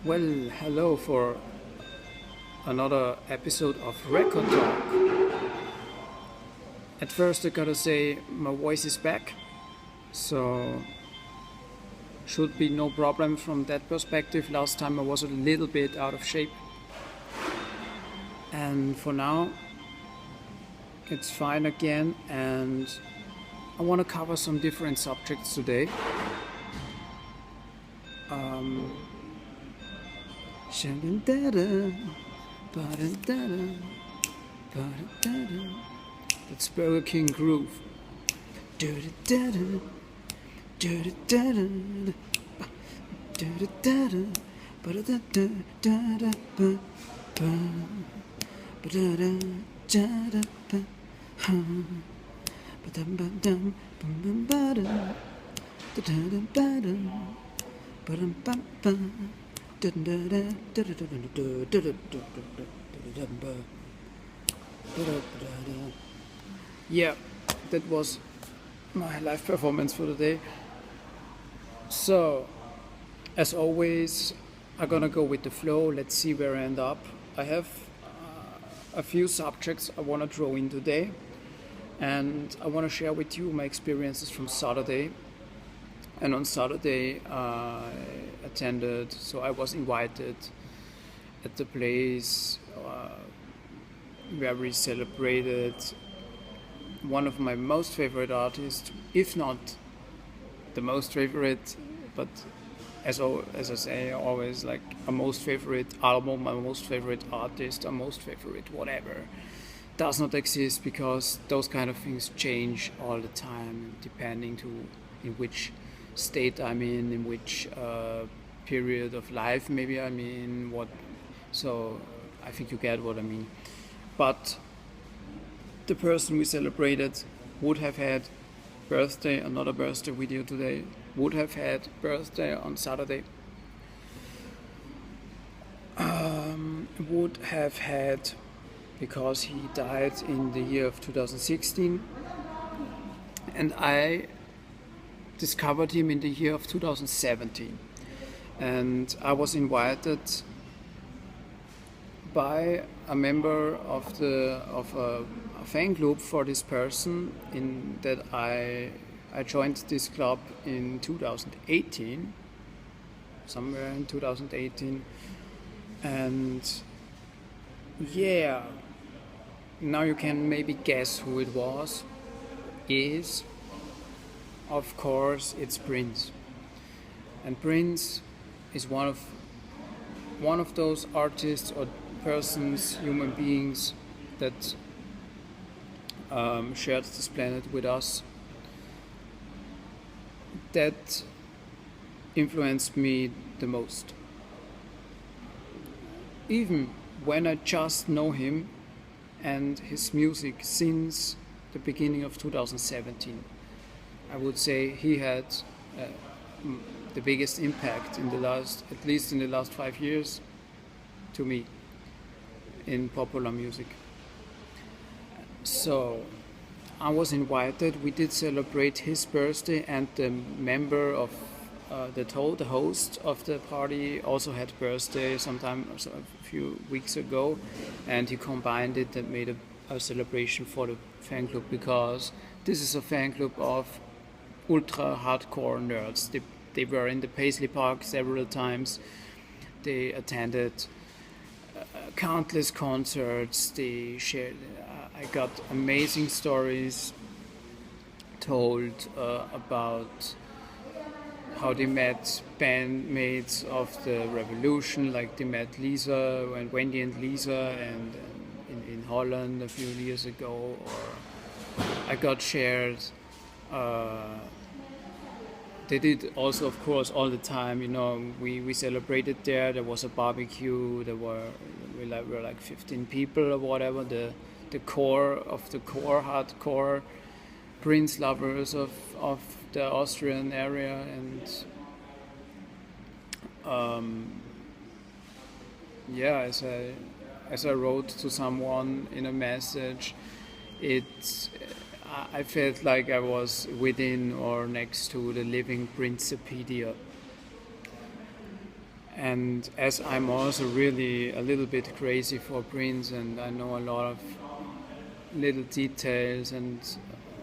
Well, hello for another episode of Recortalk. At first, I gotta say my voice is back, so should be no problem from that perspective. Last time I was a little bit out of shape, and for now, it's fine again. And I want to cover some different subjects today. That's Burger King groove. Yeah, that was my live performance for today. So, as always, I'm gonna go with the flow. Let's see where I end up. I have a few subjects I wanna throw in today, and I wanna share with you my experiences from Saturday. And on Saturday, I attended, so I was invited at the place where we celebrated one of my most favorite artists, if not the most favorite, but as I say, always like a most favorite album, a most favorite artist, a most favorite whatever does not exist, because those kind of things change all the time depending to in which state I'm in which period of life maybe I'm in. So I think you get what I mean. But the person we celebrated would have had birthday, another birthday video today, would have had birthday on Saturday, would have had, because he died in the year of 2016, and I discovered him in the year of 2017, and I was invited by a member of a fan club for this person. In that I joined this club in 2018, somewhere in 2018, and yeah, now you can maybe guess who it was. Of course, it's Prince. And Prince is one of those artists or persons, human beings that shared this planet with us, that influenced me the most. Even when I just know him and his music since the beginning of 2017. I would say he had the biggest impact at least in the last 5 years, to me, in popular music. So I was invited. We did celebrate his birthday, and the member of the host of the party also had birthday a few weeks ago, and he combined it and made a celebration for the fan club, because this is a fan club of ultra hardcore nerds. They were in the Paisley Park several times. They attended countless concerts. They shared. I got amazing stories told about how they met bandmates of the revolution, like they met Lisa and Wendy and Lisa, and in Holland a few years ago. Or I got shared. They did also, of course, all the time. We celebrated there. There was a barbecue. We were like 15 people or whatever. The core hardcore Prince lovers of the Austrian area, and as I wrote to someone in a message, I felt like I was within or next to the living Principedia. And as I'm also really a little bit crazy for Prince, and I know a lot of little details and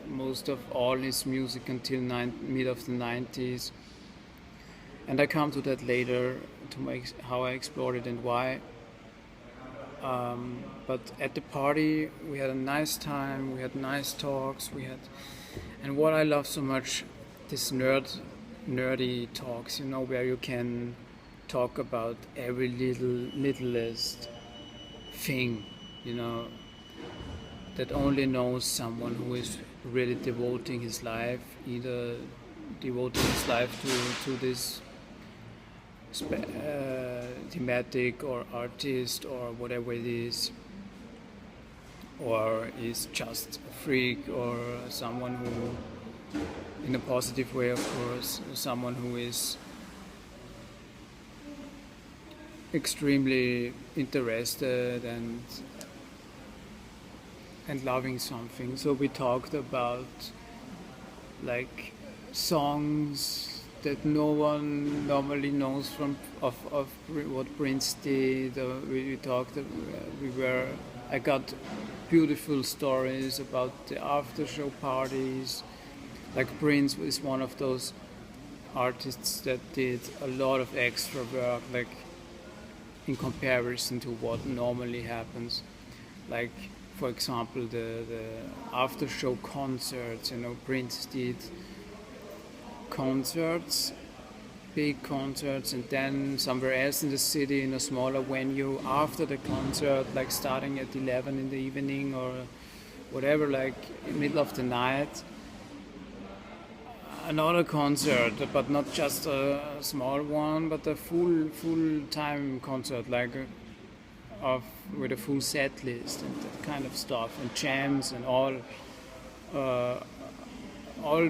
most of all his music until mid of the 90s, and I come to that later to make how I explored it and why. But at the party we had a nice time, we had nice talks, and what I love so much, this nerdy talks, where you can talk about every littlest thing, that only knows someone who is really devoting his life, either devoting his life to this thematic or artist or whatever it is, or is just a freak, or someone who, in a positive way of course, someone who is extremely interested and loving something. So we talked about like songs that no one normally knows of what Prince did. We talked. I got beautiful stories about the after show parties. Like Prince is one of those artists that did a lot of extra work, like in comparison to what normally happens. Like, for example, the after show concerts. Prince did concerts, big concerts, and then somewhere else in the city in a smaller venue after the concert, like starting at 11 in the evening or whatever, like in the middle of the night, another concert, but not just a small one, but a full-time concert, like with a full set list and that kind of stuff, and jams and all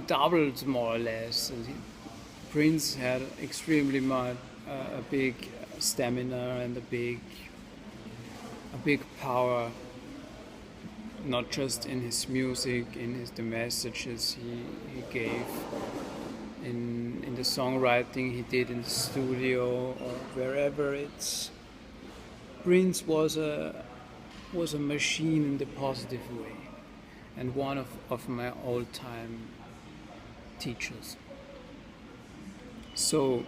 doubled more or less. Prince had extremely much a big stamina and a big power, not just in his music, in the messages he gave, in the songwriting he did in the studio or wherever. Prince was a machine in the positive way, and one of my all-time teachers. So,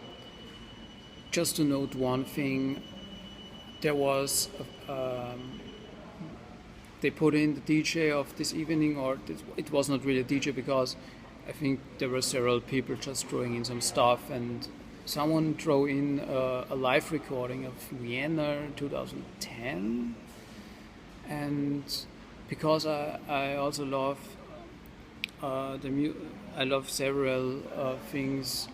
just to note one thing, there was they put in the DJ of this evening, or it was not really a DJ because I think there were several people just throwing in some stuff, and someone threw in a live recording of Vienna 2010, and because I also love I love several things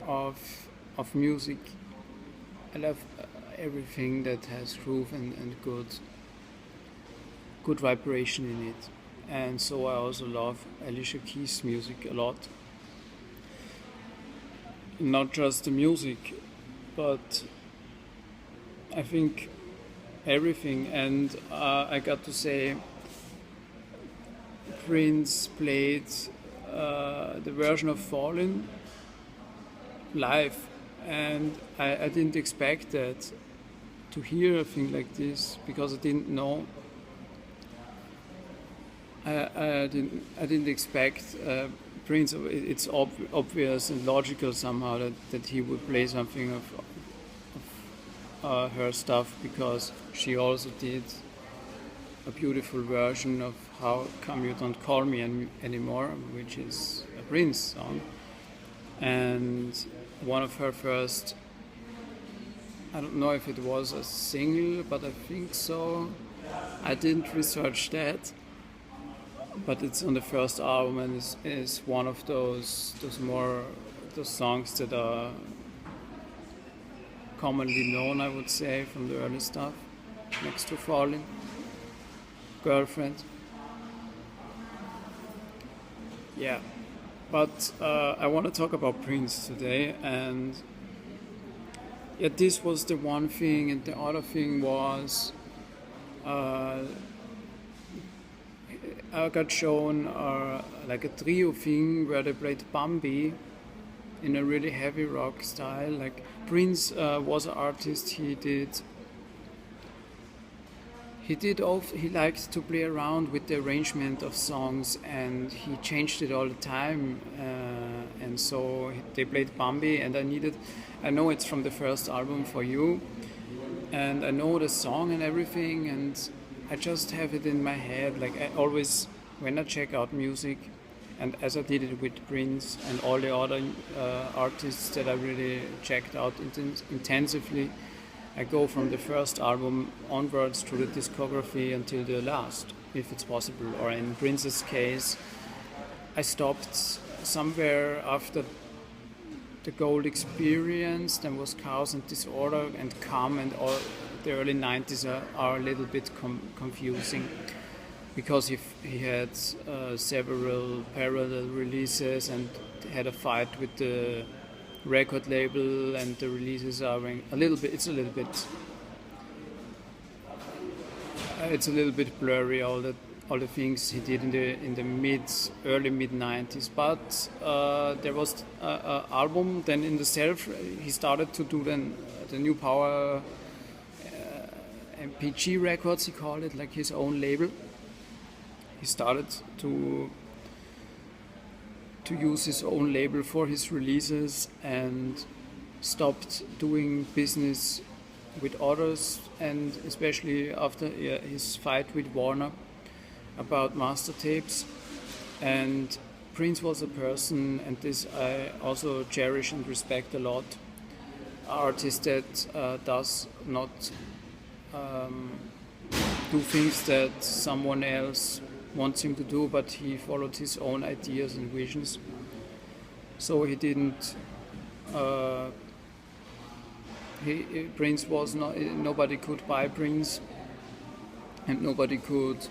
of music. I love everything that has groove and good vibration in it, and so I also love Alicia Keys' music a lot. Not just the music, but I think everything. And I got to say, Prince played the version of Fallen live, and I didn't expect that, to hear a thing like this, because I didn't know. I didn't expect Prince. It's obvious and logical somehow that he would play something of her stuff, because she also did a beautiful version of How Come You Don't Call Me Anymore, which is a Prince song, and one of her first, I don't know if it was a single, but I think so. I didn't research that, but it's on the first album, and is one of those songs that are commonly known, I would say, from the early stuff, next to Falling, Girlfriend. Yeah, but I want to talk about Prince today, and yeah, this was the one thing, and the other thing was I got shown like a trio thing where they played Bambi, in a really heavy rock style. Like Prince was an artist. He liked to play around with the arrangement of songs, and he changed it all the time. And so they played Bambi, and I know it's from the first album For You, and I know the song and everything, and I just have it in my head. Like I always, when I check out music, and as I did it with Prince and all the other artists that I really checked out intensively, I go from the first album onwards through the discography until the last, if it's possible. Or in Prince's case, I stopped somewhere after the Gold Experience. Then was Cauze and Disorder and Come, and all the early 90s are a little bit confusing, because he had several parallel releases and had a fight with the record label, and the releases are a little bit blurry, all the things he did in the early mid 90s. But there was an album. Then in he started to do the New Power MPG Records, he called it, like his own label. He started to use his own label for his releases and stopped doing business with others, and especially after his fight with Warner about master tapes. And Prince was a person, and this I also cherish and respect a lot, artist that does not do things that someone else wants him to do, but he followed his own ideas and visions. So he didn't. Prince was not. Nobody could buy Prince, and nobody could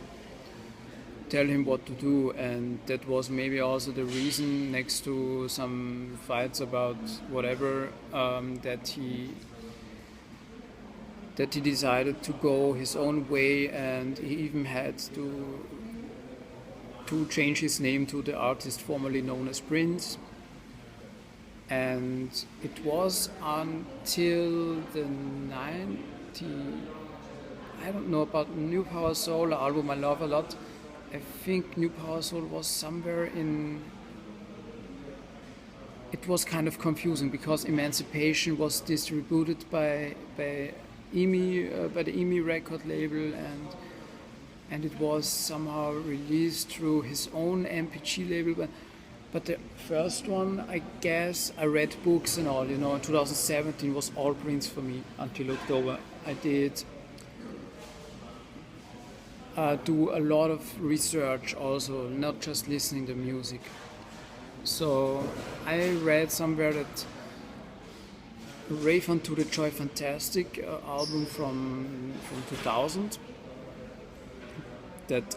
tell him what to do. And that was maybe also the reason, next to some fights about whatever, that he decided to go his own way, and he even had to change his name to the artist formerly known as Prince. And it was until the I don't know about New Power Soul, album I love a lot. I think New Power Soul was somewhere in. It was kind of confusing because Emancipation was distributed by the EMI record label, and it was somehow released through his own MPG label. But the first one, I guess, I read books and all, 2017 was all Prince for me until October. I did do a lot of research also, not just listening to music. So I read somewhere that Rave Unto the Joy Fantastic album from 2000, that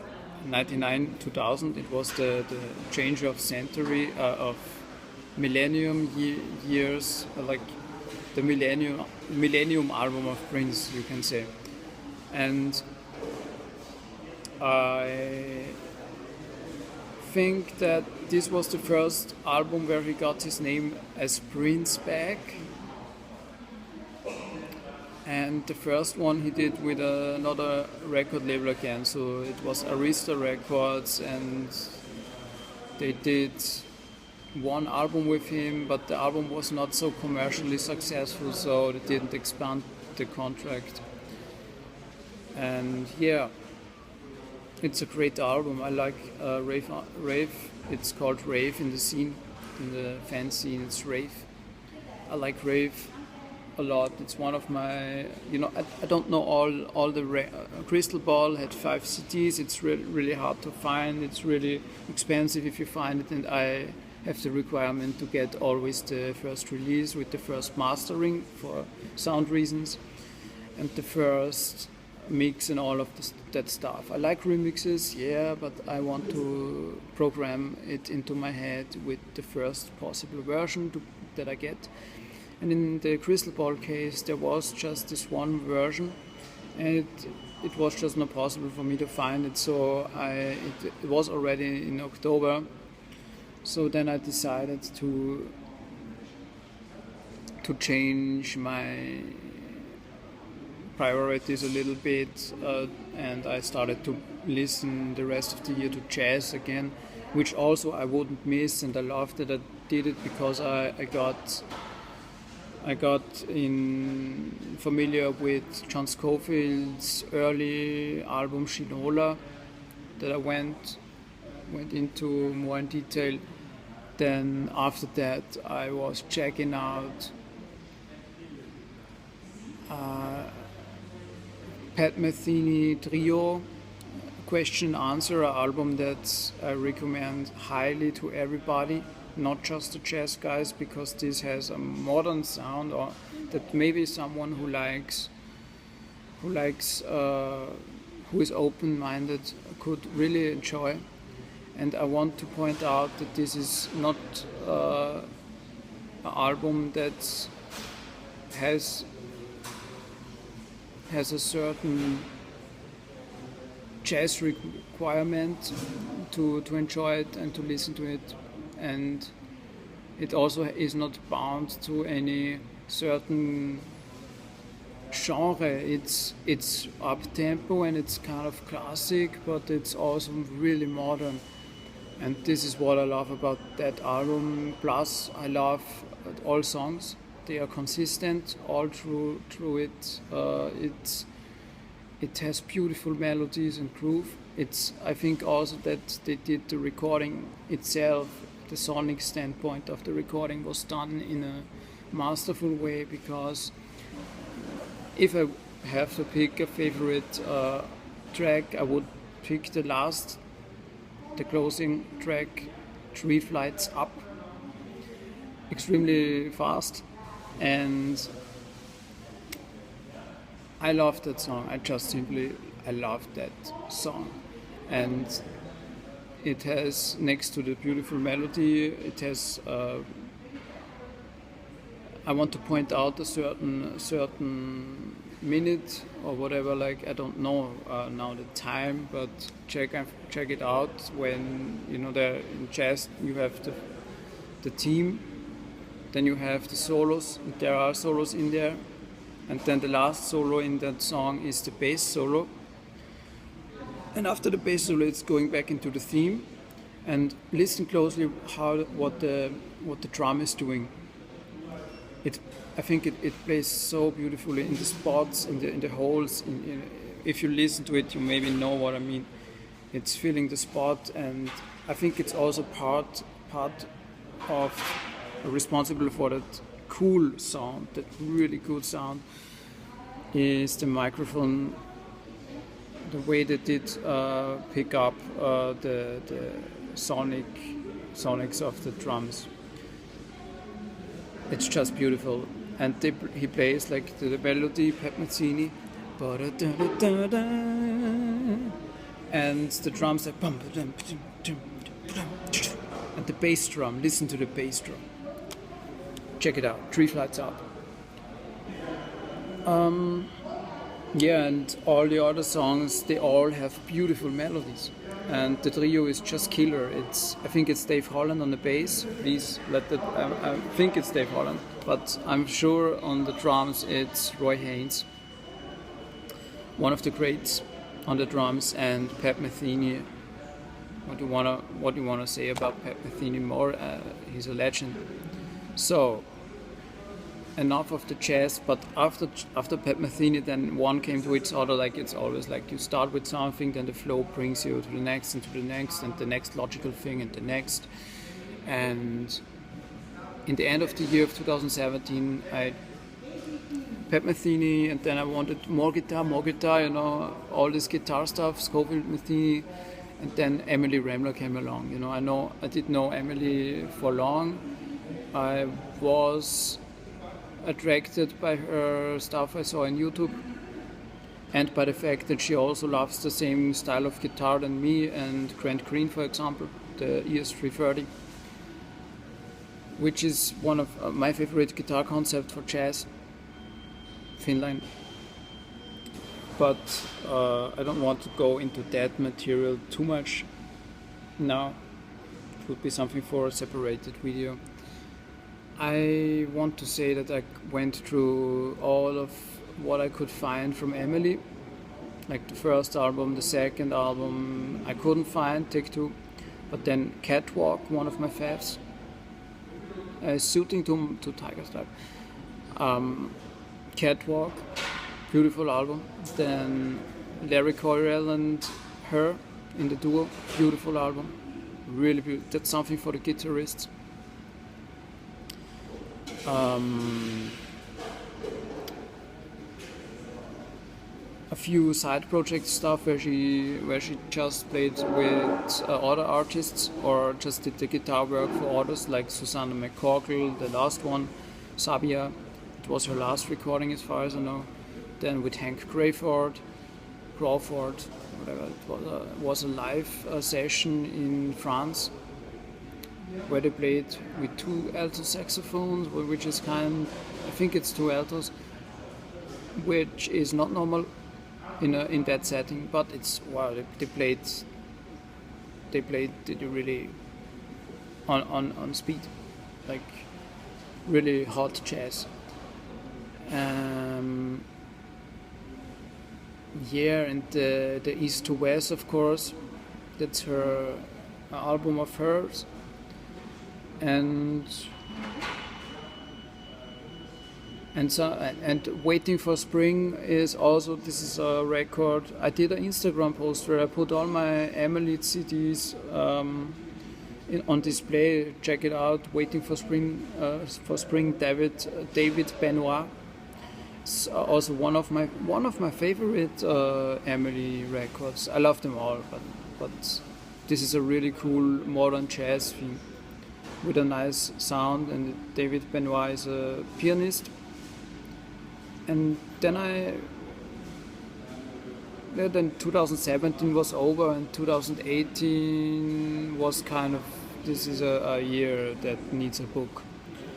99-2000, it was the change of century, of millennium years, like the millennium album of Prince, you can say. And I think that this was the first album where he got his name as Prince back. And the first one he did with another record label again, so it was Arista Records, and they did one album with him, but the album was not so commercially successful, so they didn't expand the contract. And yeah, it's a great album. I like Rave. It's called Rave in the scene, in the fan scene. It's Rave. I like Rave a lot. It's one of my, I don't know all the Crystal Ball had 5 CDs. It's really hard to find. It's really expensive if you find it, and I have the requirement to get always the first release with the first mastering for sound reasons, and the first mix and all of that stuff. I like remixes, yeah, but I want to program it into my head with the first possible version that I get. And in the Crystal Ball case, there was just this one version, and it was just not possible for me to find it. So it was already in October. So then I decided to to change my priorities a little bit, and I started to listen the rest of the year to jazz again, which also I wouldn't miss, and I loved that I did it because I got familiar with John Scofield's early album Shinola, that I went into more in detail. Then after that I was checking out Pat Metheny Trio, Question and Answer, an album that I recommend highly to everybody, not just the jazz guys, because this has a modern sound, or that maybe someone who is open-minded could really enjoy. And I want to point out that this is not an album that has a certain jazz requirement to enjoy it and to listen to it, and it also is not bound to any certain genre. It's up tempo and it's kind of classic, but it's also really modern, and this is what I love about that album. Plus I love all songs. They are consistent all through it. It has beautiful melodies and groove. I think also that they did the recording itself. The sonic standpoint of the recording was done in a masterful way, because if I have to pick a favorite track, I would pick the closing track, 3 Flights Up, extremely fast. And I love that song. I love that song. And it has, next to the beautiful melody, it has, I want to point out a certain minute or whatever, like, I don't know now the time, but check it out. When, there in jazz you have the theme, then you have the solos, and there are solos in there, and then the last solo in that song is the bass solo, and after the bass solo it's going back into the theme. And listen closely what the drum is doing. I think it plays so beautifully in the spots, in the holes. If you listen to it, you maybe know what I mean. It's filling the spot, and I think it's also part of responsible for that cool sound, that really good sound, is the microphone, the way they did pick up the sonics of the drums. It's just beautiful. And he plays like the melody, Pat Metheny, and the drums like, and the bass drum. Listen to the bass drum. Check it out, 3 Flights Up. Yeah, and all the other songs, they all have beautiful melodies. And the trio is just killer. I think it's Dave Holland on the bass. Please let that. I think it's Dave Holland, but I'm sure on the drums it's Roy Haynes, one of the greats on the drums, and Pat Metheny. What do you wanna say about Pat Metheny more? He's a legend. So, enough of the jazz, but after Pat Metheny, then one came to its other. Like, it's always like you start with something, then the flow brings you to the next and to the next, and the next logical thing and the next. And in the end of the year of 2017, Pat Metheny, and then I wanted more guitar, all this guitar stuff, Scofield, Metheny, and then Emily Ramler came along. I did know Emily for long. I was attracted by her stuff I saw on YouTube, and by the fact that she also loves the same style of guitar than me and Grant Green, for example, the ES330, which is one of my favorite guitar concepts for jazz, Finline. But I don't want to go into that material too much now. It would be something for a separated video. I want to say that I went through all of what I could find from Emily, like the first album, the second album I couldn't find, Take Two, but then Catwalk, one of my faves, Suiting to Tiger Stripe, Catwalk, beautiful album. Then Larry Coryell and her in the duo, beautiful album, really beautiful. That's something for the guitarists. A few side project stuff where she just played with other artists or just did the guitar work for others, like Susanna McCorkle, the last one, Sabia. It was her last recording as far as I know. Then with Hank Crawford, whatever. It was a live session in France where they played with two alto saxophones, which is I think it's two altos, which is not normal in that setting, but it's wow. They played really on speed, like really hot jazz. Yeah, and the East to West, of course, that's her album of hers, and Waiting for Spring is also, this is a record. I did an Instagram post where I put all my Emily CDs on display. Check it out. Waiting for Spring, David Benoit. It's also one of my favorite Emily records. I love them all, but this is a really cool modern jazz theme with a nice sound, and David Benoit is a pianist. And then then 2017 was over, and 2018 was kind of, this is a year that needs a book.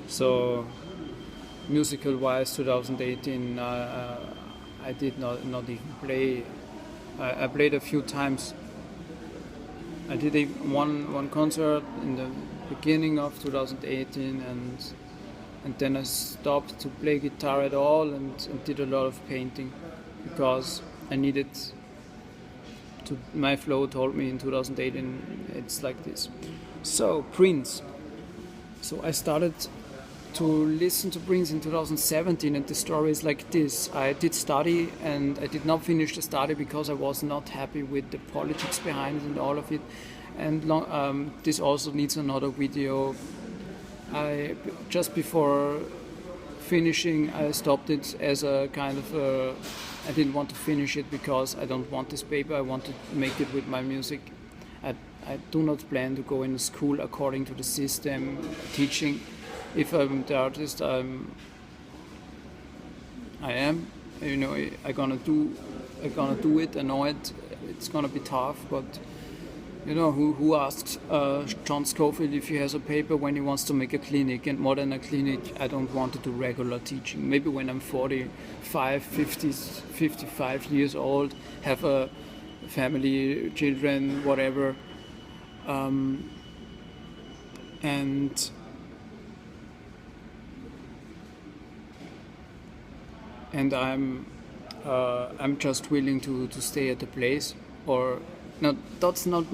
So musical wise, 2018 I did not even play. I played a few times. I did one concert in the beginning of 2018, and then I stopped to play guitar at all and did a lot of painting because I needed to. My flow told me in 2018 it's like this. So Prince. So I started to listen to Prince in 2017, and the story is like this. I did study, and I did not finish the study because I was not happy with the politics behind it and all of it. And this also needs another video. Just before finishing, I stopped it as a kind of I didn't want to finish it because I don't want this paper. I want to make it with my music. I do not plan to go in school according to the system teaching. If I'm the artist, I am. You know, I'm gonna do it. I know it's gonna be tough, but. You know, who asks John Scofield if he has a paper when he wants to make a clinic? And more than a clinic, I don't want to do regular teaching. Maybe when I'm 45, 50, 55 years old, have a family, children, whatever. And I'm just willing to stay at the place, or no, that's not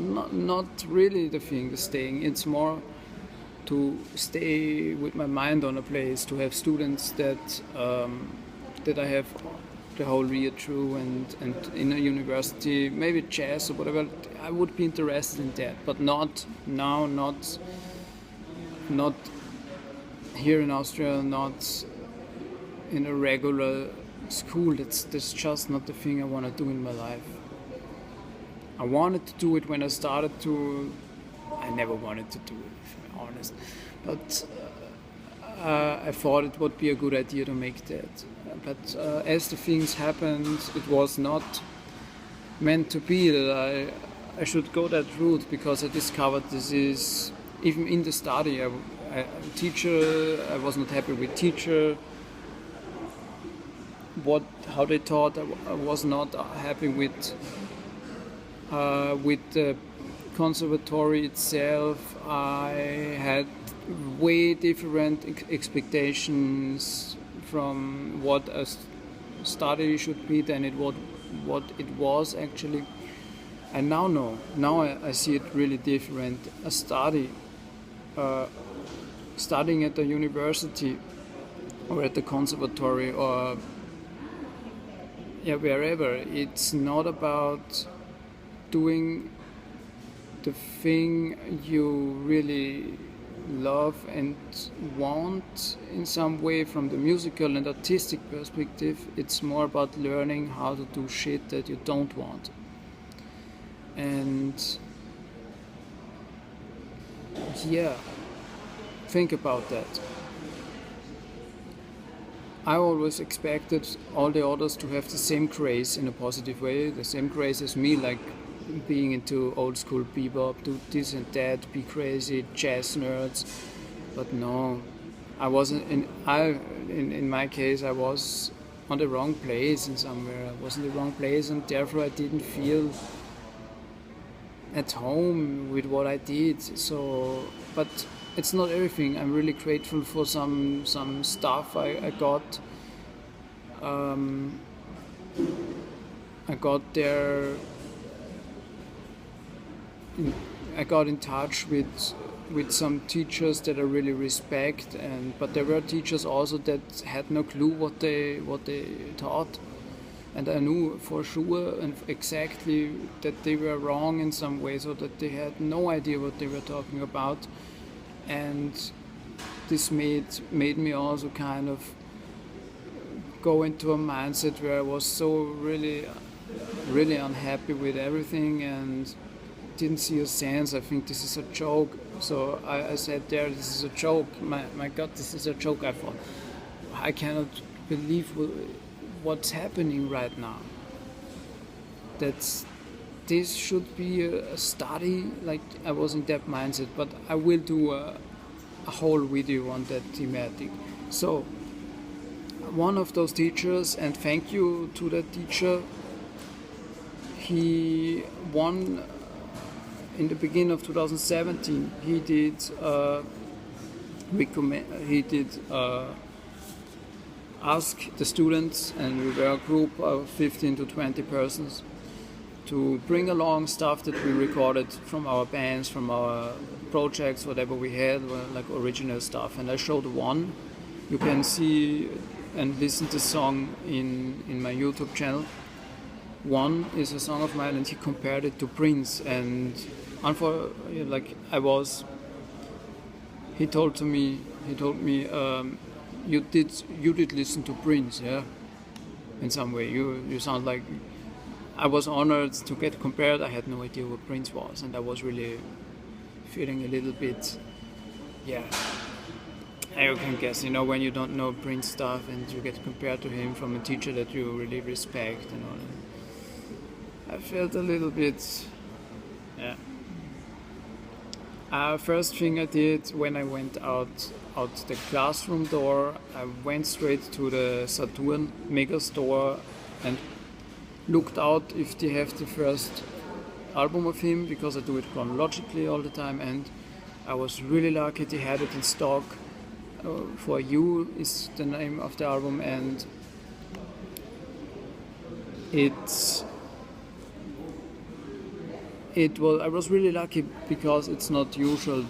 really the thing, the staying. It's more to stay with my mind on a place, to have students that I have the whole year through, and in a university, maybe jazz or whatever. I would be interested in that, but not now, not here in Austria, not in a regular school. That's just not the thing I want to do in my life. I wanted to do it when I started to. I never wanted to do it, if I'm honest. But I thought it would be a good idea to make that. But as the things happened, it was not meant to be that I should go that route, because I discovered this is, even in the study, teacher, I was not happy with teacher. How they taught, I was not happy with the conservatory itself. I had way different expectations from what a study should be than what it was actually. I now know. Now I see it really different. A study, studying at the university or at the conservatory or wherever. It's not about doing the thing you really love and want in some way from the musical and artistic perspective. It's more about learning how to do shit that you don't want. And yeah, think about that. I always expected all the others to have the same craze in a positive way, the same craze as me, like being into old school bebop, do this and that, be crazy, jazz nerds. But no, I wasn't. In my case, I was on the wrong place in somewhere. I was in the wrong place, and therefore I didn't feel at home with what I did. So, but it's not everything. I'm really grateful for some stuff I got. I got there. I got in touch with some teachers that I really respect, but there were teachers also that had no clue what they taught, and I knew for sure and exactly that they were wrong in some way, so that they had no idea what they were talking about, and this made me also kind of go into a mindset where I was so really unhappy with everything and didn't see a sense. I think this is a joke. So I said there, this is a joke. My God, this is a joke. I thought, I cannot believe what's happening right now. This should be a study. Like, I was in that mindset, but I will do a whole video on that thematic. So one of those teachers, and thank you to that teacher, he won. In the beginning of 2017, he did ask the students, and we were a group of 15 to 20 persons, to bring along stuff that we recorded from our bands, from our projects, whatever we had, like original stuff. And I showed one. You can see and listen to the song in my YouTube channel. One is a song of mine, and he compared it to Prince. And he told me, you did listen to Prince, yeah? In some way, you sound like. I was honored to get compared. I had no idea what Prince was, and I was really feeling a little bit, you can guess, when you don't know Prince stuff and you get compared to him from a teacher that you really respect and all that. I felt a little bit, first thing I did when I went out the classroom door, I went straight to the Saturn mega store and looked out if they have the first album of him, because I do it chronologically all the time, and I was really lucky they had it in stock. For You is the name of the album, and I was really lucky because it's not usual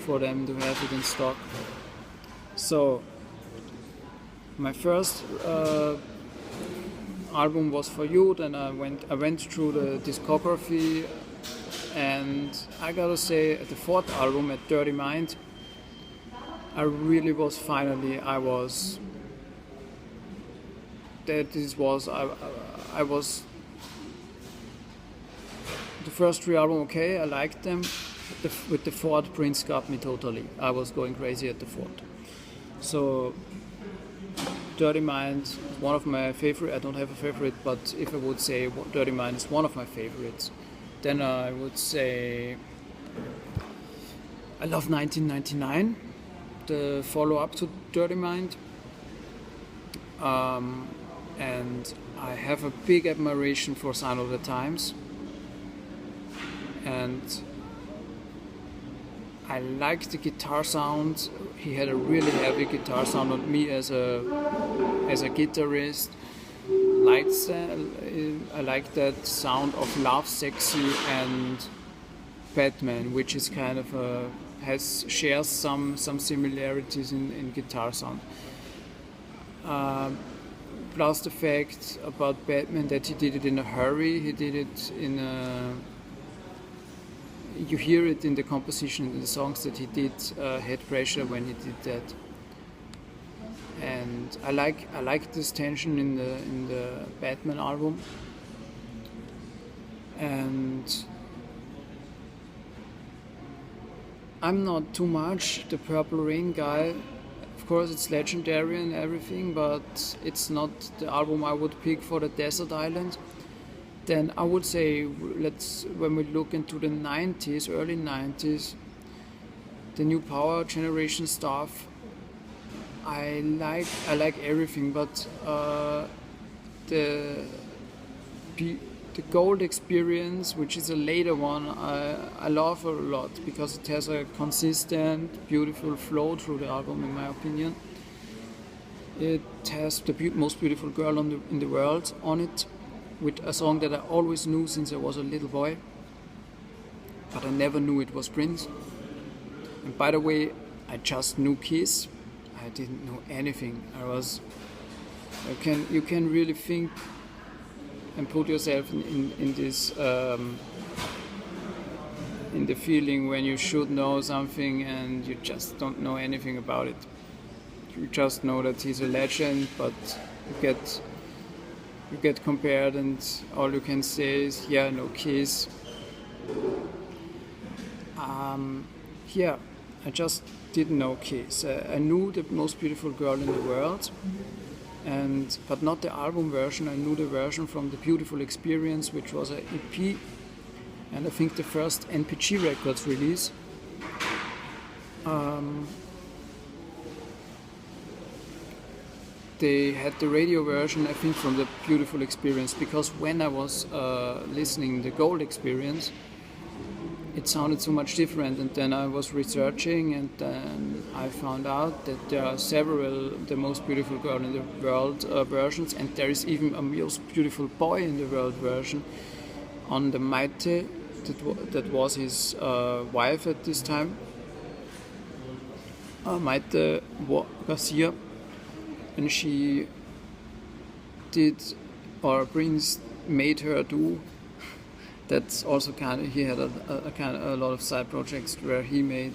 for them to have it in stock. So my first album was For You. Then I went through the discography, and I gotta say, at the fourth album, at Dirty Mind, I really was finally. I was. The first three albums, okay, I liked them. With the fourth, Prince got me totally. I was going crazy at the fourth. So, Dirty Mind, one of my favorite. I don't have a favorite, but if I would say Dirty Mind is one of my favorites, then I would say I love 1999, the follow-up to Dirty Mind. And I have a big admiration for Sign of the Times. And I like the guitar sound. He had a really heavy guitar sound on me as a guitarist. I like that sound of Love Sexy and Batman, which is kind of shares some similarities in guitar sound. Plus the fact about Batman that he did it in a hurry. He did it in a. You hear it in the composition in the songs that he did Head Pressure when he did that. And I like this tension in the Batman album. And I'm not too much the Purple Rain guy. Of course, it's legendary and everything, but it's not the album I would pick for the desert island. Then I would say when we look into the 90s, early 90s, the new power generation stuff, I like everything, but the Gold Experience, which is a later one, I love a lot because it has a consistent, beautiful flow through the album, in my opinion. It has the most beautiful girl in the world on it, with a song that I always knew since I was a little boy, but I never knew it was Prince. And by the way, I just knew Kiss. I didn't know anything. You can really think and put yourself in this in the feeling when you should know something and you just don't know anything about it. You just know that he's a legend, but you get compared and all you can say is, yeah, no Kiss. Yeah, I just didn't know Kiss. I knew the most beautiful girl in the world, but not the album version. I knew the version from the Beautiful Experience, which was an EP, and I think the first NPG Records release. They had the radio version, I think, from the Beautiful Experience, because when I was listening the Gold Experience, it sounded so much different, and then I was researching, and then I found out that there are several The Most Beautiful Girl in the World versions, and there is even a Most Beautiful Boy in the World version on the Maite, that was his wife at this time, Maite Garcia, and she did, or Prince made her do. That's also he had a lot of side projects where he made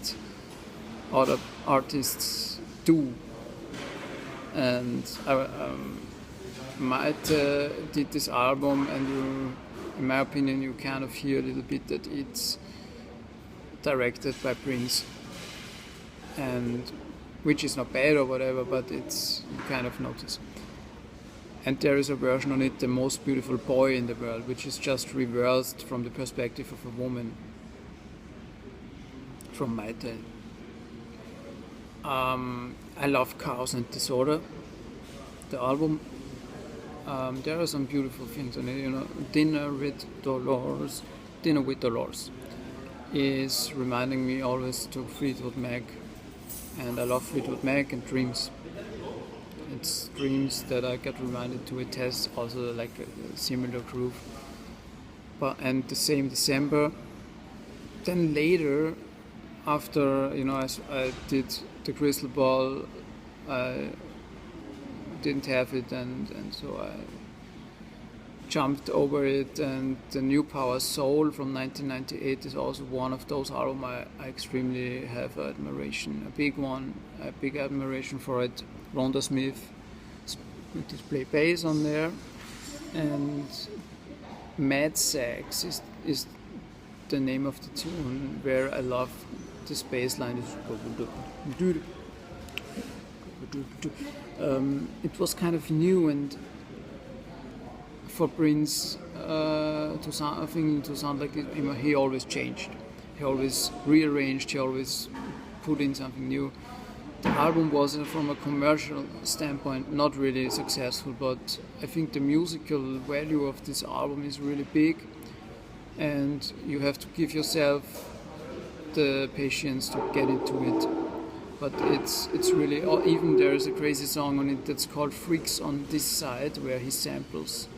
other artists do, and Maite did this album, and in my opinion, you kind of hear a little bit that it's directed by Prince, and which is not bad or whatever, but you kind of notice. And there is a version on it, The Most Beautiful Boy in the World, which is just reversed from the perspective of a woman, from Maite. I love Cauze and Disorder, the album. There are some beautiful things on it, Dinner with Dolores is reminding me always to Fleetwood Mac, and I love Fleetwood Mac and Dreams. It's Dreams that I get reminded to. It has also like a similar groove, and the same December. Then later, after I did the Crystal Ball, I didn't have it, and so I jumped over it. And the New Power Soul from 1998 is also one of those albums I extremely have admiration, a big admiration for it. Rhonda Smith did play bass on there, and Mad Sax is the name of the tune, where I love this bass line. It was kind of new, and for Prince to sound like it, he always changed, he always rearranged, he always put in something new. The album was, from a commercial standpoint, not really successful, but I think the musical value of this album is really big, and you have to give yourself the patience to get into it. But it's really, even there's a crazy song on it that's called Freaks on This Side, where he samples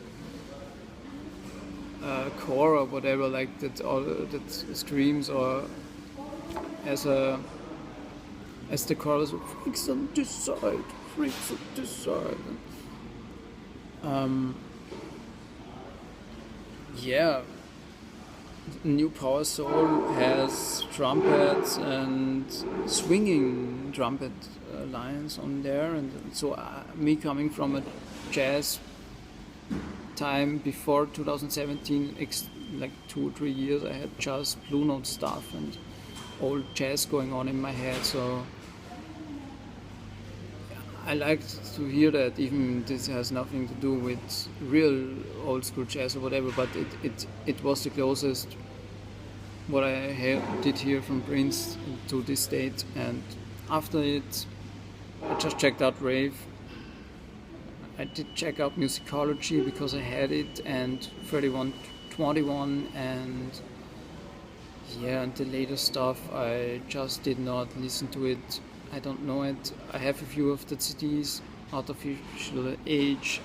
core or whatever, like that, or that screams, or as the chorus, freaks on this side, freaks on this side. Yeah, New Power Soul has trumpets and swinging trumpet lines on there, and so me coming from a jazz time before 2017, like 2 or 3 years, I had just blue note stuff and old jazz going on in my head, so I liked to hear that, even this has nothing to do with real old school jazz or whatever, but it was the closest what I did hear from Prince to this date. And after it, I just checked out rave. I did check out musicology because I had it, and 3121, and yeah, and the later stuff I just did not listen to it. I don't know it. I have a few of the CDs. Artificial Age.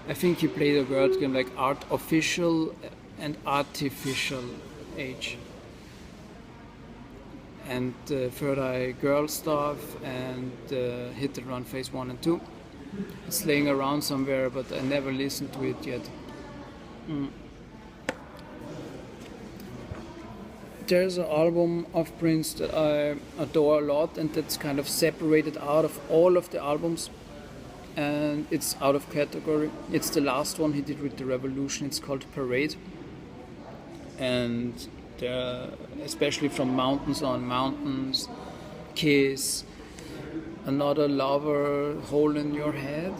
I think he played a word game like art official and artificial age. And the Third Eye Girl stuff, and Hit and Run Phase 1 and 2. It's laying around somewhere, but I never listened to it yet. There's an album of Prince that I adore a lot, and that's kind of separated out of all of the albums, and it's out of category. It's the last one he did with The Revolution. It's called Parade, and especially from Mountains on Mountains, Kiss, Another Lover, Hole in Your Head,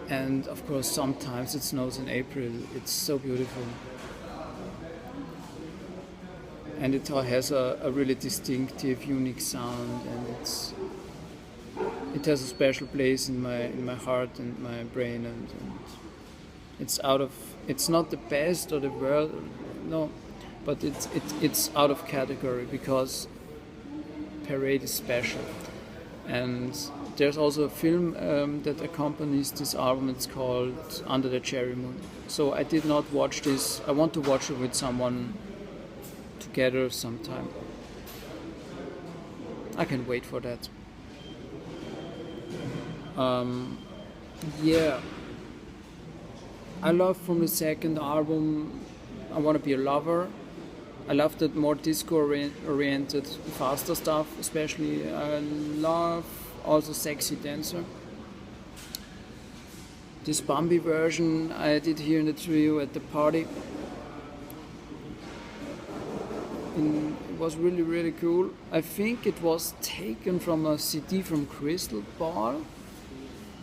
and of course Sometimes It Snows in April. It's so beautiful. And it has a really distinctive, unique sound, and it has a special place in my heart and my brain, and it's not the best or the worst, no, but it's out of category because Parade is special. And there's also a film that accompanies this album. It's called Under the Cherry Moon. So I did not watch this. I want to watch it with someone together sometime. I can wait for that. Yeah, I love from the second album I Want to Be a Lover. I love that more disco oriented, faster stuff, especially. I love also Sexy Dancer. This Bambi version I did here in the trio at the party. It was really, really cool. I think it was taken from a CD from Crystal Ball,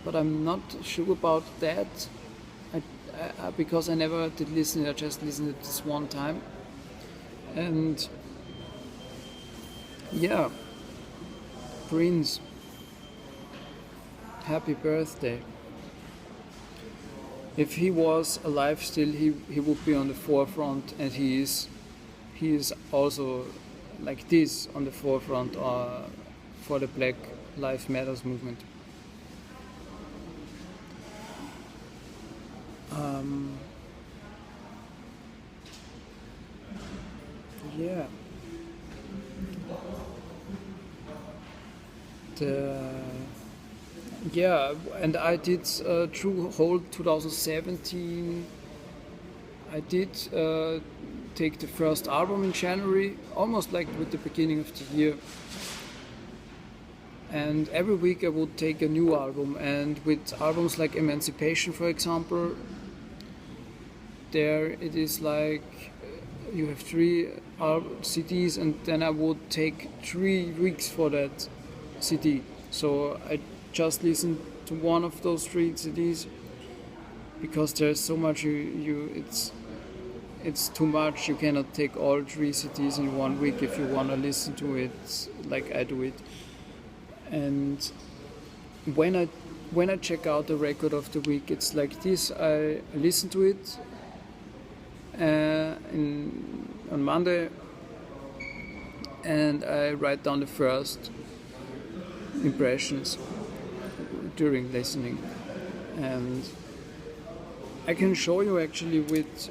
but I'm not sure about that. Because I never did listen, I just listened to this one time. And yeah, Prince, happy birthday. If he was alive still, he would be on the forefront, and he is also like this on the forefront for the Black Lives Matter movement. And I did through whole 2017. I did take the first album in January, almost like with the beginning of the year. And every week I would take a new album, and with albums like Emancipation, for example, there it is like you have 3 CDs, and then I would take 3 weeks for that CD. So I just listened to one of those 3 CDs because there's so much it's too much. You cannot take all 3 CDs in 1 week if you want to listen to it like I do it. And when I check out the record of the week, it's like this. I listen to it, on Monday, and I write down the first impressions during listening, and I can show you actually with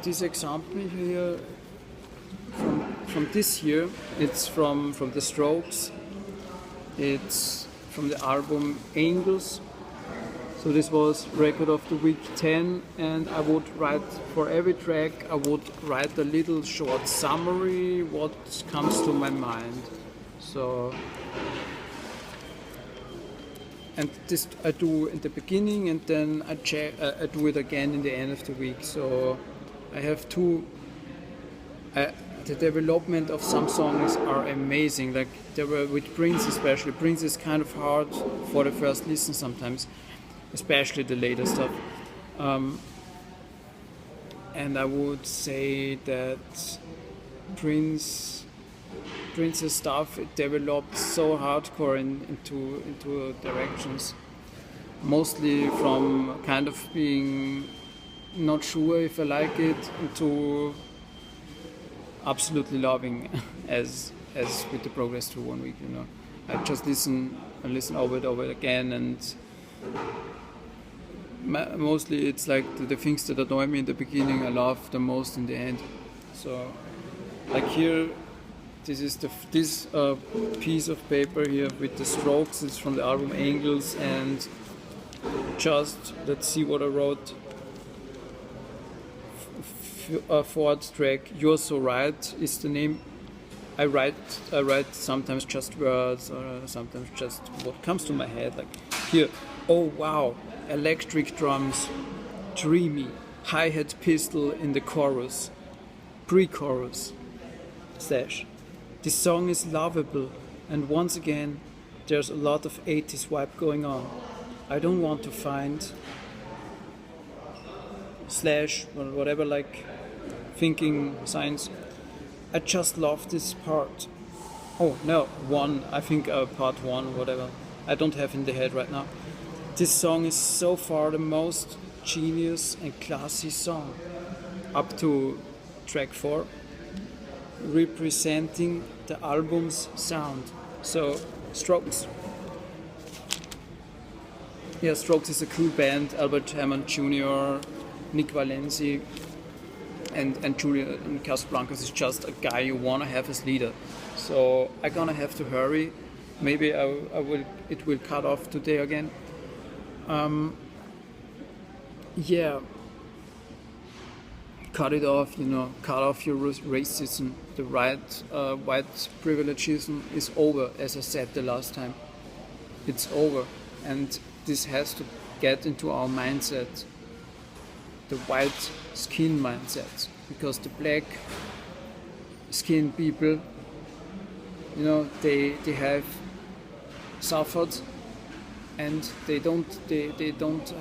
this example here from this year. It's from the Strokes. It's from the album Angels. So this was record of the week 10, and I would write for every track, I would write a little short summary, what comes to my mind. So, and this I do in the beginning, and then I do it again in the end of the week. So I have the development of some songs are amazing. Like there were with Prince especially. Prince is kind of hard for the first listen sometimes, especially the later stuff. And I would say that Prince's stuff, it developed so hardcore into directions, mostly from kind of being not sure if I like it to absolutely loving as with the progress through 1 week. I just listen over and over again, and mostly it's like the things that annoy me in the beginning I love the most in the end. So like here, this is this piece of paper here with the Strokes. It's from the album Angels, and just let's see what I wrote. Fourth track, You're So Right is the name. I write sometimes just words, or sometimes just what comes to my head. Like here, oh wow, electric drums, dreamy, hi-hat pistol in the chorus, pre-chorus, slash. This song is lovable, and once again, there's a lot of 80s vibe going on. I don't want to find slash or whatever, like thinking signs. I just love this part. Oh no, I think part 1, whatever. I don't have in the head right now. This song is so far the most genius and classy song up to track 4, representing the album's sound. So Strokes. Yeah, Strokes is a cool band. Albert Hammond Jr., Nick Valenzi, and Julia and Casablancas is just a guy you wanna have as leader. So I'm gonna have to hurry. Maybe it will cut off today again. Yeah, cut it off. Cut off your racism. The white privilegism is over, as I said the last time. It's over, and this has to get into our mindset. The white skin mindset, because the black skin people, they have suffered, and they don't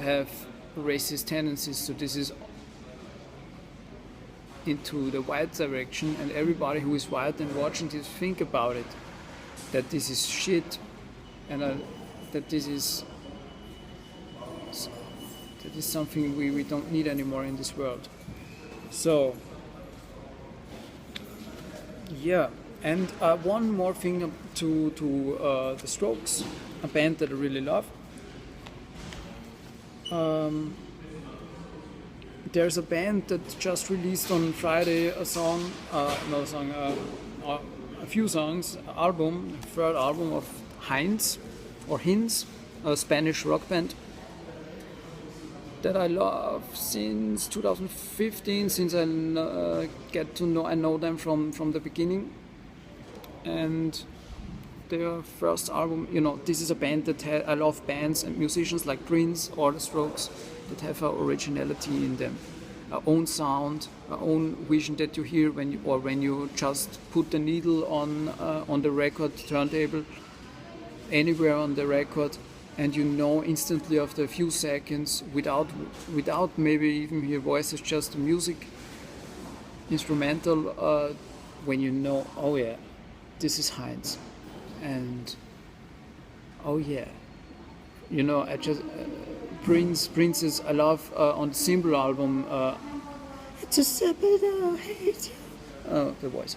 have racist tendencies. So this is into the white direction, and everybody who is white and watching this, think about it, that this is shit, and that this is something we don't need anymore in this world. So yeah, and one more thing to the Strokes, a band that I really love. There's a band that just released on Friday a few songs, third album of Heinz, a Spanish rock band that I love since 2015, since I know them from the beginning. And their first album, this is a band that I love bands and musicians like Prince or the Strokes that have an originality in them, our own sound, our own vision that you hear when you just put the needle on the record turntable, anywhere on the record, and instantly after a few seconds, without maybe even hear voices, just the music, instrumental, when oh yeah, this is Heinz, and oh yeah, I just Prince's I love on the Symbol album. It's a Sabbath, I hate you. Oh, the voice.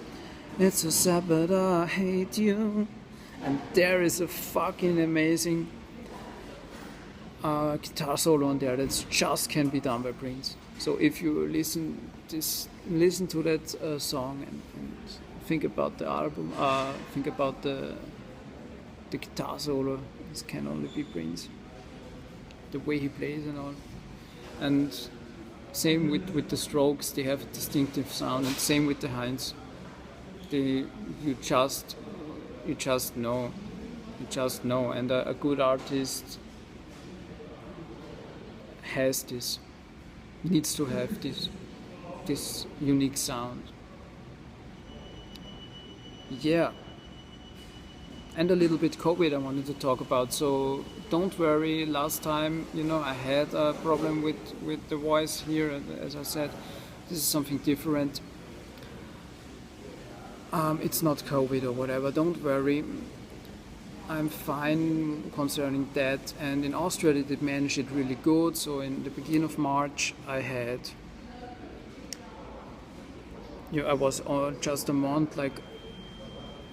It's a Sabbath, I hate you. And there is a fucking amazing guitar solo on there that just can be done by Prince. So if you listen to that song and think about the album, think about the guitar solo, this can only be Prince. The way he plays and all. And same with the Strokes, they have a distinctive sound, and same with the Heinz. You just know, and a good artist has this, needs to have this unique sound. Yeah. And a little bit COVID I wanted to talk about. So don't worry, last time, I had a problem with the voice here, as I said. This is something different. It's not COVID or whatever, don't worry. I'm fine concerning that. And in Austria they did manage it really good. So in the beginning of March I had, I was just a month, like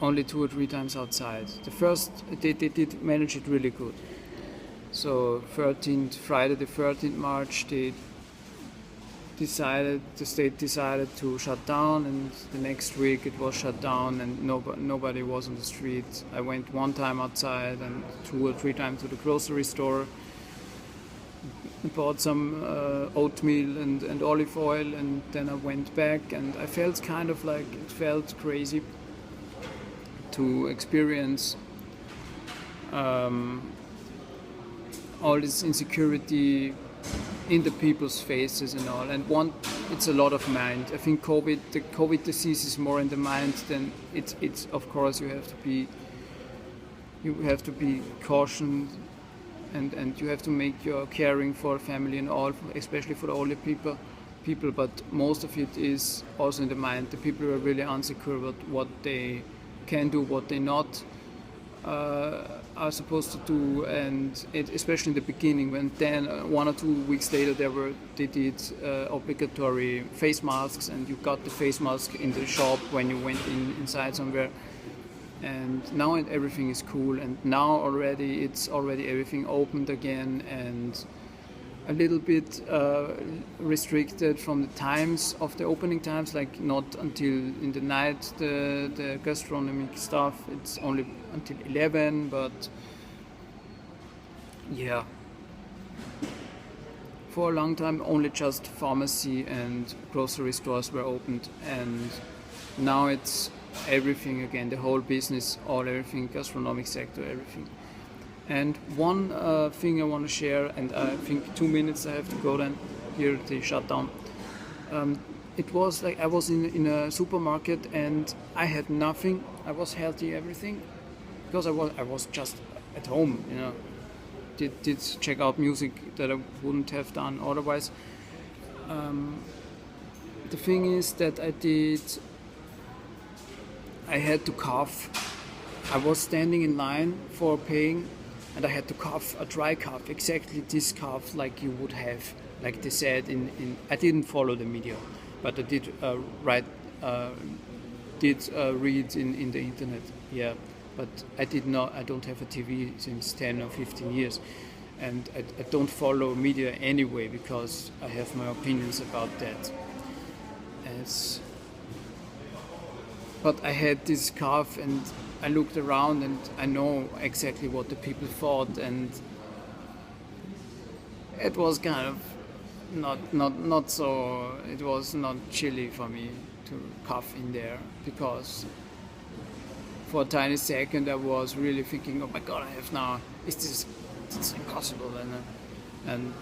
only 2 or 3 times outside. The first, they did manage it really good. So Friday the 13th March, the state decided to shut down, and the next week it was shut down and nobody was on the street. I went 1 time outside and 2 or 3 times to the grocery store. I bought some oatmeal and olive oil, and then I went back, and I felt kind of like, it felt crazy to experience all this insecurity in the people's faces and all. And it's a lot of mind. I think the COVID disease is more in the mind than it's of course you have to be cautioned, and you have to make your caring for family and all, especially for the older people, but most of it is also in the mind. The people are really insecure about what they can do, what they not are supposed to do, and especially in the beginning, when then 1 or 2 weeks later they did obligatory face masks, and you got the face mask in the shop when you went inside somewhere. And now everything is cool, and now it's already everything opened again, and a little bit restricted from the times of the opening times, like not until in the night, the gastronomic stuff, it's only until 11, but yeah, for a long time only just pharmacy and grocery stores were opened, and now it's everything again, the whole business, everything, gastronomic sector, everything. And one thing I want to share, and I think 2 minutes I have to go then, here they shut down. It was like I was in a supermarket and I had nothing. I was healthy, everything, because I was just at home, did check out music that I wouldn't have done otherwise. The thing is that I had to cough. I was standing in line for paying, and I had to cough, a dry cough, exactly this cough like you would have, like they said in I didn't follow the media, but I did read in the internet, yeah, but I don't have a TV since 10 or 15 years, and I don't follow media anyway, because I have my opinions about that. But I had this cough, and I looked around, and I know exactly what the people thought, and it was kind of not so. It was not chilly for me to cough in there, because for a tiny second I was really thinking, oh my God, it's impossible, and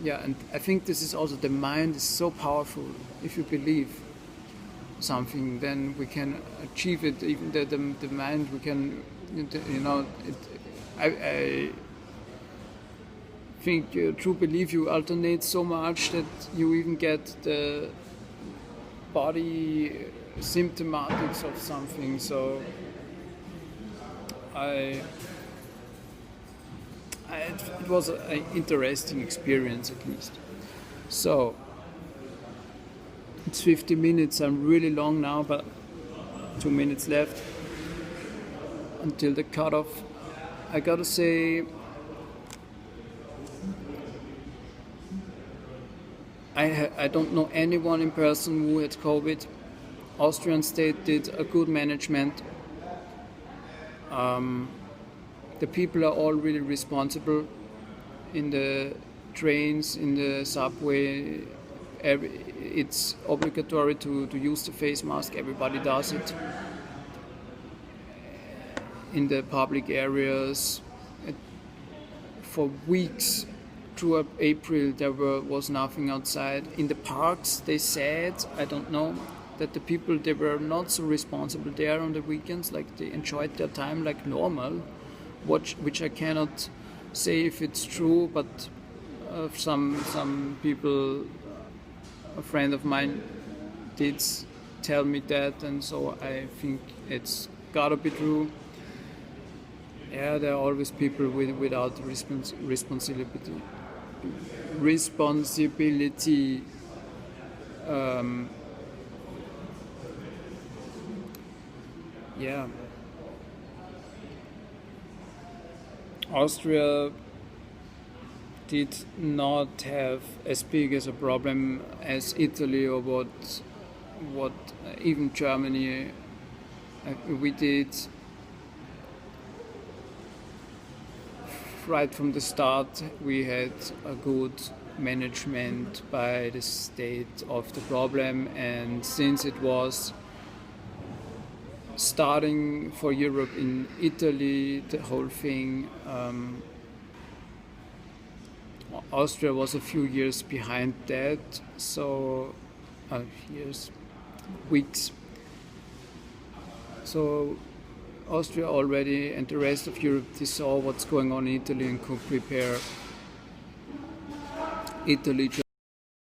yeah, and I think this is also, the mind is so powerful. If you believe something, then we can achieve it. Even the mind, we can, I think true belief, you alternate so much that you even get the body symptomatics of something. So I it was an interesting experience at least. So it's 50 minutes. I'm really long now, but 2 minutes left until the cutoff. I gotta say, I don't know anyone in person who had COVID. Austrian state did a good management. The people are all really responsible in the trains, in the subway. It's obligatory to use the face mask. Everybody does it. In the public areas, for weeks throughout April, there was nothing outside. In the parks, they said, I don't know, that the people, they were not so responsible there on the weekends, like they enjoyed their time like normal, which I cannot say if it's true, but some people, a friend of mine did tell me that, and so I think it's gotta be true. Yeah, there are always people without responsibility. Yeah. Austria did not have as big as a problem as Italy or what even Germany. We did right from the start. We had a good management by the state of the problem, and since it was starting for Europe in Italy, the whole thing, Austria was a few years behind that, so weeks. So Austria already and the rest of Europe, they saw what's going on in Italy and could prepare Italy